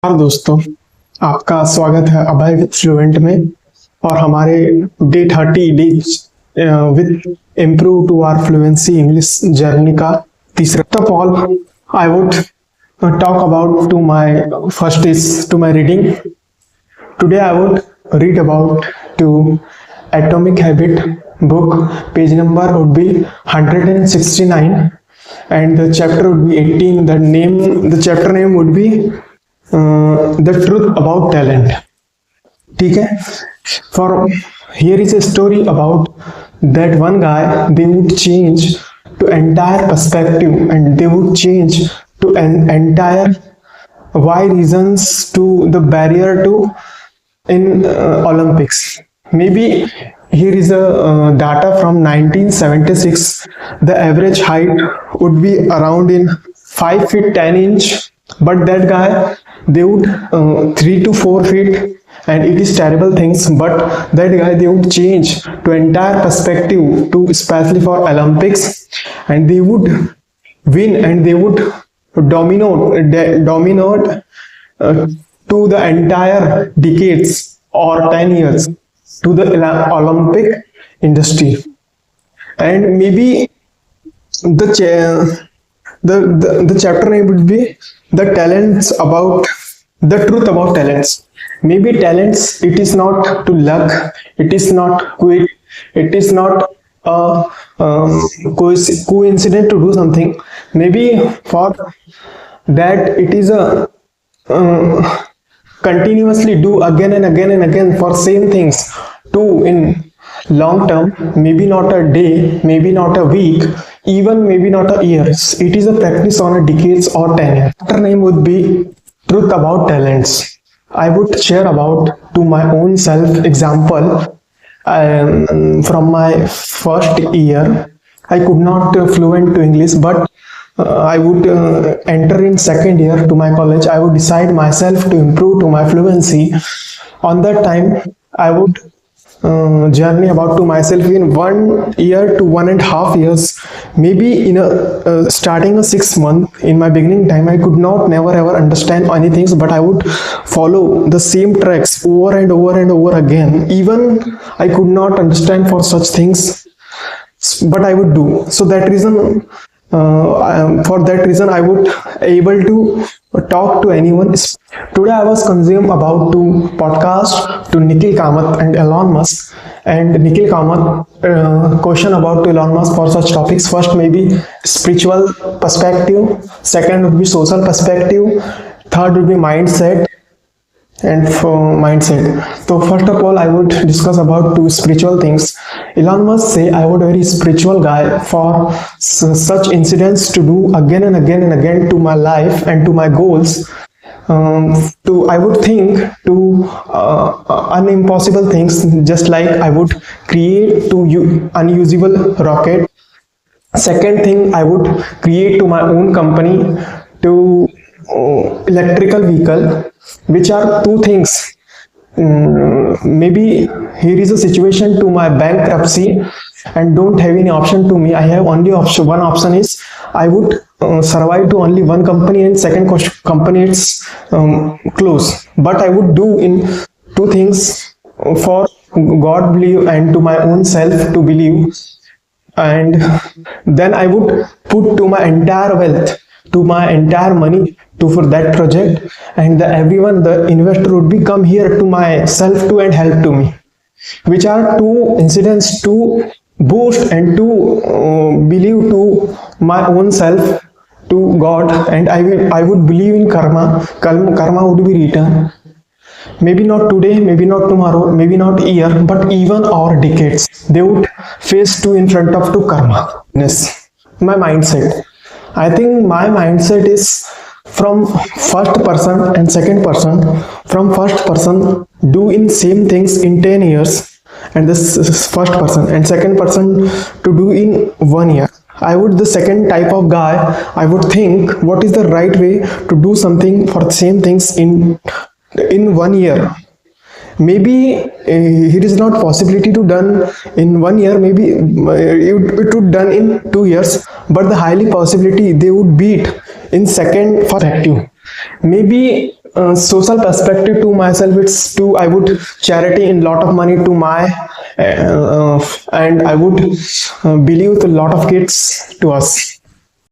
नमस्कार दोस्तों, आपका स्वागत है अभय विद फ्लुएंट में और हमारे day 30 days with improve to our fluency English journey का तीसरा all I would talk about to my first is to my reading. Today I would read about to atomic habit book. Page number would be 169 and the chapter would be 18. The chapter name would be the truth about talent. ठीक है. For here is a story about that one guy. They would change to entire perspective and they would change to an entire why reasons to the barrier to in Olympics. Maybe here is a data from 1976. The average height would be around in 5 feet 10 inch, but that guy they would 3 to 4 feet, and it is terrible things. But that guy they would change to entire perspective to especially for Olympics, and they would win and they would dominate to the entire decades or 10 years to the Olympic industry. And maybe the chapter name would be the talents about the truth about talents. Maybe talents, it is not to luck, it is not quit, it is not a coincidence to do something. Maybe for that it is a continuously do again and again and again for same things too in long term. Maybe not a day, maybe not a week, even maybe not a years. It is a practice on a decades or 10 years. Chapter name would be truth about talents. I would share about to my own self example. From my first year I could not fluent to English, but I would enter in second year to my college. I would decide myself to improve to my fluency. On that time I would journey about to myself in 1 year to 1.5 years. Maybe in a starting a 6 month in my beginning time I could not never ever understand anything, but I would follow the same tracks over and over and over again. Even I could not understand for such things, but I would do. So that reason for that reason I would able to talk to anyone. Today I was consumed about to podcast to Nikhil Kamath and Elon Musk, and Nikhil Kamath question about to Elon Musk for such topics. First maybe spiritual perspective, second would be social perspective, third would be mindset and for mindset. So first of all I would discuss about two spiritual things. Elon Musk say I would very spiritual guy for such incidents to do again and again and again to my life and to my goals. I would think to unimpossible things, just like I would create to unusable rocket. Second thing, I would create to my own company to electrical vehicle, which are two things. Maybe here is a situation to my bankruptcy and don't have any option to me. I have only option. One option is I would survive to only one company and second company it's close. But I would do in two things for God believe and to my own self to believe, and then I would put to my entire wealth, to my entire money to for that project, and everyone, the investor would be come here to myself to and help to me, which are two incidents to boost and to believe to my own self to God, and I would believe in karma would be returned. Maybe not today, maybe not tomorrow, maybe not year, but even or decades they would face to in front of to karma. My mindset, I think my mindset is from first person and second person. From first person do in same things in 10 years, and this is first person, and second person to do in 1 year. I would the second type of guy, I would think what is the right way to do something for the same things in 1 year. Maybe it is not possibility to done in 1 year, maybe it would done in 2 years, but the highly possibility they would beat in second perspective. Maybe social perspective to myself, it's to I would charity in lot of money to my and I would believe a lot of kids to us.